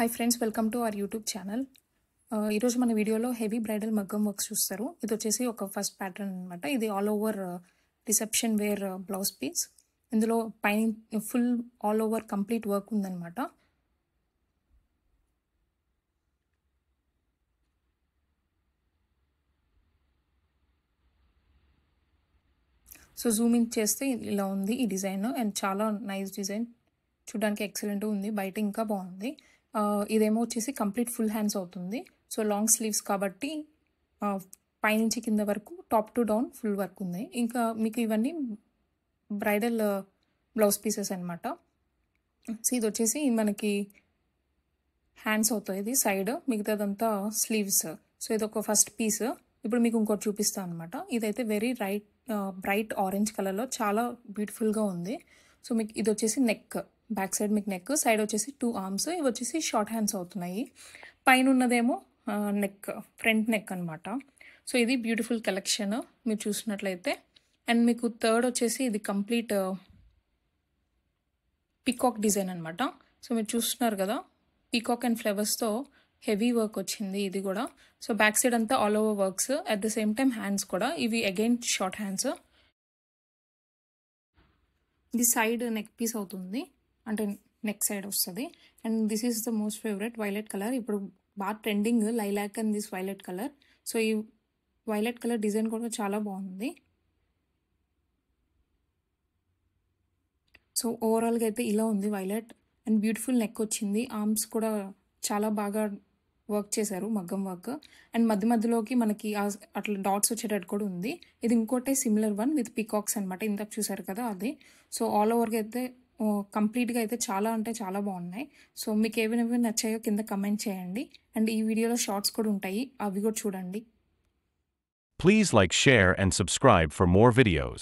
Hi friends, welcome to our YouTube channel. ఈరోజు మన వీడియోలో హెవీ బ్రైడల్ మగ్గం వర్క్స్ చూస్తారు. ఇది వచ్చేసి ఒక ఫస్ట్ ప్యాటర్న్ అనమాట. ఇది all over reception wear blouse piece. ఇందులో పైన full all over complete work ఉందన్నమాట. సో జూమ్ ఇన్ చేస్తే ఇలా ఉంది ఈ డిజైన్, అండ్ చాలా నైస్ డిజైన్, చూడడానికి ఎక్సలెంట్ ఉంది. బయట ఇంకా బాగుంది. ఇదేమో వచ్చేసి కంప్లీట్ ఫుల్ హ్యాండ్స్ అవుతుంది. సో లాంగ్ స్లీవ్స్ కాబట్టి పైనుంచి కింద వరకు top to down full work ఉంది. ఇంకా మీకు ఇవన్నీ బ్రైడల్ బ్లౌజ్ పీసెస్ అనమాట. సో ఇది వచ్చేసి మనకి హ్యాండ్స్ అవుతాయి, ఇది సైడ్, మిగతాదంతా స్లీవ్స్. సో ఇది ఒక ఫస్ట్ పీస్. ఇప్పుడు మీకు ఇంకోటి చూపిస్తాను అనమాట. ఇదైతే వెరీ బ్రైట్ ఆరెంజ్ కలర్లో చాలా బ్యూటిఫుల్గా ఉంది. సో మీకు ఇది వచ్చేసి నెక్, బ్యాక్ సైడ్ మీకు నెక్, సైడ్ వచ్చేసి 2 ఆర్మ్స్. ఇవి వచ్చేసి షార్ట్ హ్యాండ్స్ అవుతున్నాయి. పైన ఉన్నదేమో నెక్, ఫ్రంట్ నెక్ అనమాట. సో ఇది బ్యూటిఫుల్ కలెక్షన్ మీరు చూసినట్లయితే. అండ్ మీకు థర్డ్ వచ్చేసి ఇది కంప్లీట్ పీకాక్ డిజైన్ అనమాట. సో మీరు చూస్తున్నారు కదా, పీకాక్ అండ్ ఫ్లవర్స్తో హెవీ వర్క్ వచ్చింది ఇది కూడా. సో బ్యాక్ సైడ్ అంతా all over works, at the same time hands కూడా ఇవి అగైన్ షార్ట్ హ్యాండ్స్. ఇది సైడ్ నెక్ పీస్ అవుతుంది, అంటే నెక్ సైడ్ వస్తుంది. And this is the most favourite violet colour. ఇప్పుడు బాగా trending lilac and this violet colour. So ఈ violet colour design కూడా చాలా బాగుంది. సో ఓవరాల్గా అయితే ఇలా ఉంది వైలెట్, అండ్ బ్యూటిఫుల్ నెక్ వచ్చింది. ఆర్మ్స్ కూడా చాలా బాగా వర్క్ చేశారు, మగ్గం వర్క్. అండ్ మధ్య మధ్యలోకి మనకి అట్లా డాట్స్ వచ్చేటట్టు కూడా ఉంది. ఇది ఇంకోటి సిమిలర్ వన్ విత్ పీకాక్స్ అనమాట, ఇందాక చూసారు కదా అది. సో ఆల్ ఓవర్గా అయితే కంప్లీట్గా అయితే చాలా అంటే చాలా బాగున్నాయి. సో మీకు ఏమైనా నచ్చాయో కింద కమెంట్ చేయండి. అండ్ ఈ వీడియోలో షార్ట్స్ కూడా ఉంటాయి, అవి కూడా చూడండి. Please like, share and subscribe for more videos.